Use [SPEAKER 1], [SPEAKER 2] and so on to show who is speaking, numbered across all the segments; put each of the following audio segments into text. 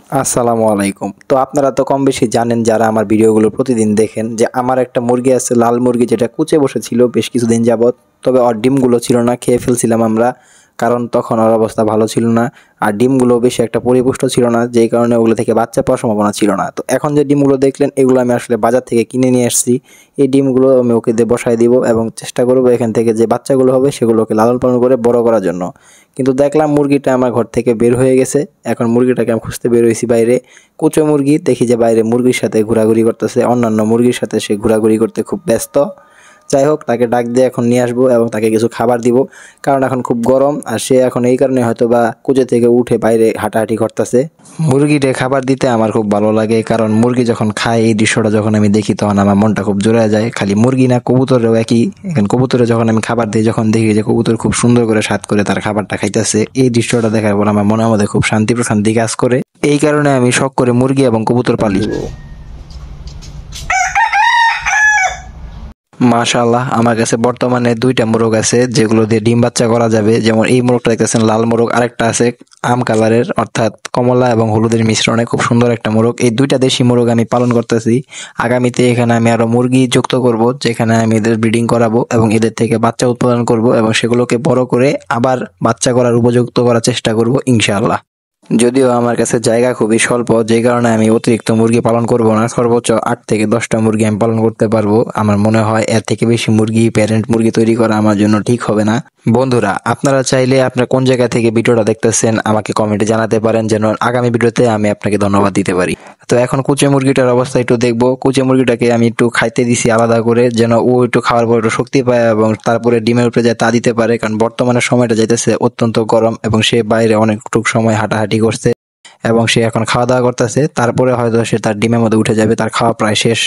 [SPEAKER 1] আসসালামু আলাইকুম। তো আপনারা তো কম বেশি জানেন যারা আমার ভিডিওগুলো প্রতিদিন দেখেন যে আমার একটা মুরগি আছে, লাল মুরগি, যেটা কুচে বসেছিল বেশ কিছুদিন যাবৎ। তবে ওর ডিমগুলো ছিল না, খেয়ে ফেলছিলাম আমরা, কারণ তখন ওর অবস্থা ভালো ছিল না। আর ডিমগুলো বেশি একটা পরিপুষ্ট ছিল না, যেই কারণে ওগুলো থেকে বাচ্চা পাওয়ার সম্ভাবনা ছিল না। তো এখন যে ডিমগুলো দেখলেন, এগুলো আমি আসলে বাজার থেকে কিনে নিয়ে আসছি। এই ডিমগুলো আমি ওকে দিয়ে বসায় দিব এবং চেষ্টা করবো এখান থেকে যে বাচ্চাগুলো হবে সেগুলোকে লালন পালন করে বড় করার জন্য। কিন্তু দেখলাম মুরগিটা আমার ঘর থেকে বের হয়ে গেছে। এখন মুরগিটাকে আমি খুঁজতে বের হয়েছি বাইরে। কুচো মুরগি দেখি যে বাইরে মুরগির সাথে ঘোরাঘুরি করতেছে, অন্যান্য মুরগির সাথে সে ঘোরাঘুরি করতে খুব ব্যস্ত। যাই হোক, তাকে ডাক দিয়ে এখন নিয়ে আসবো এবং তাকে কিছু খাবার দিব, কারণ এখন খুব গরম। আর সে এখন এই কারণে হয়তো বা কুচে থেকে উঠে বাইরে হাঁটাহাঁটি করতেছে। মুরগিটা খাবার দিতে আমার খুব ভালো লাগে, কারণ মুরগি যখন খায় এই দৃশ্যটা যখন আমি দেখি তখন আমার মনটা খুব জোড়া যায়। খালি মুরগি না, কবুতরেও একই। এখন কবুতরে যখন আমি খাবার দিই, যখন দেখি যে কবুতর খুব সুন্দর করে স্বাদ করে তার খাবারটা খাইতেছে, এই দৃশ্যটা দেখার পর আমার মনের মধ্যে খুব শান্তি প্রশান্তি কাজ করে। এই কারণে আমি শখ করে মুরগি এবং কবুতর পালি। মাশাআল্লাহ, আমার কাছে বর্তমানে 2টা মোরগ আছে যেগুলো দিয়ে ডিম বাচ্চা করা যাবে। যেমন এই মোরগটা দেখতেছেন লাল মোরগ, আরেকটা আছে আম কালারের, অর্থাৎ কমলা এবং হলুদের মিশ্রণে খুব সুন্দর একটা মোরগ। এই 2টা দেশি মোরগ আমি পালন করতেছি। আগামীতে এখানে আমি আরো মুরগি যুক্ত করব, যেখানে আমি এদের ব্রিডিং করাবো এবং এদের থেকে বাচ্চা উৎপাদন করব এবং সেগুলোকে বড় করে আবার বাচ্চা করার উপযুক্ত করার চেষ্টা করব ইনশাআল্লাহ। যদিও আমার কাছে জায়গা খুবই স্বল্প, যে কারণে আমি অতিরিক্ত মুরগি পালন করব না। সর্বোচ্চ 8 থেকে 10টা মুরগি আমি পালন করতে পারবো। আমার মনে হয় এর থেকে বেশি মুরগি, প্যারেন্ট মুরগি তৈরি করা আমার জন্য ঠিক হবে না। বন্ধুরা, আপনারা চাইলে আপনার কোন জায়গা থেকে ভিডিওটা দেখতেছেন আমাকে কমেন্টে জানাতে পারেন, যেন আগামী ভিডিওতে আমি আপনাকে ধন্যবাদ দিতে পারি। তো এখন কুচে মুরগিটার অবস্থা একটু দেখবো। কুচে মুরগিটাকে আমি একটু খাইতে দিছি আলাদা করে, যেন ও একটু খাওয়ার পর একটু শক্তি পায় এবং তারপরে ডিমের উপরে যায় তা দিতে পারে। কারণ বর্তমানে সময়টা যাইতেছে অত্যন্ত গরম এবং সে বাইরে অনেকটুকু সময় হাঁটাহাঁটি করছে এবং সে এখন খাওয়া দাওয়া করতেছে। তারপরে হয়তো সে তার ডিমের মধ্যে উঠে যাবে, তার খাওয়া প্রায় শেষ।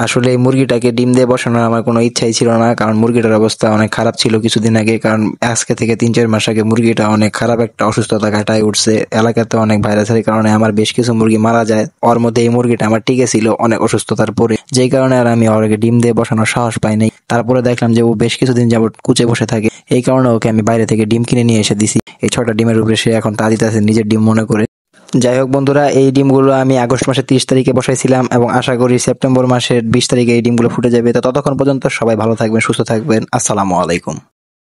[SPEAKER 1] আসলে এই মুরগিটাকে ডিম দিয়ে বসানোর আমার কোনো ইচ্ছাই ছিল না, কারণ মুরগিটার অবস্থা অনেক খারাপ ছিল কিছুদিন আগে। কারণ আজকে থেকে 3-4 মাস আগে মুরগিটা অনেক খারাপ একটা অসুস্থতা কাটায় উঠছে। এলাকাতে অনেক ভাইরাসের কারণে আমার বেশ কিছু মুরগি মারা যায়। ওর মধ্যে এই মুরগিটা আমার টিকে ছিল অনেক অসুস্থতার পরে, যেই কারণে আর আমি ওকে ডিম দিয়ে বসানোর সাহস পাই নাই। তারপরে দেখলাম যে ও বেশ কিছুদিন যাবত কুচে বসে থাকে, এই কারণে ওকে আমি বাইরে থেকে ডিম কিনে নিয়ে এসে দিছি। এই 6টা ডিমের উপরে সে এখন তা দিতেছে নিজের ডিম মনে করে। যাই হোক বন্ধুরা, এই ডিমগুলো আমি আগস্ট মাসের 30 তারিখে বসাইছিলাম এবং আশা করি সেপ্টেম্বর মাসের 20 তারিখে এই ডিমগুলো ফুটে যাবে। তো ততক্ষণ পর্যন্ত সবাই ভালো থাকবেন, সুস্থ থাকবেন। আসসালামু আলাইকুম।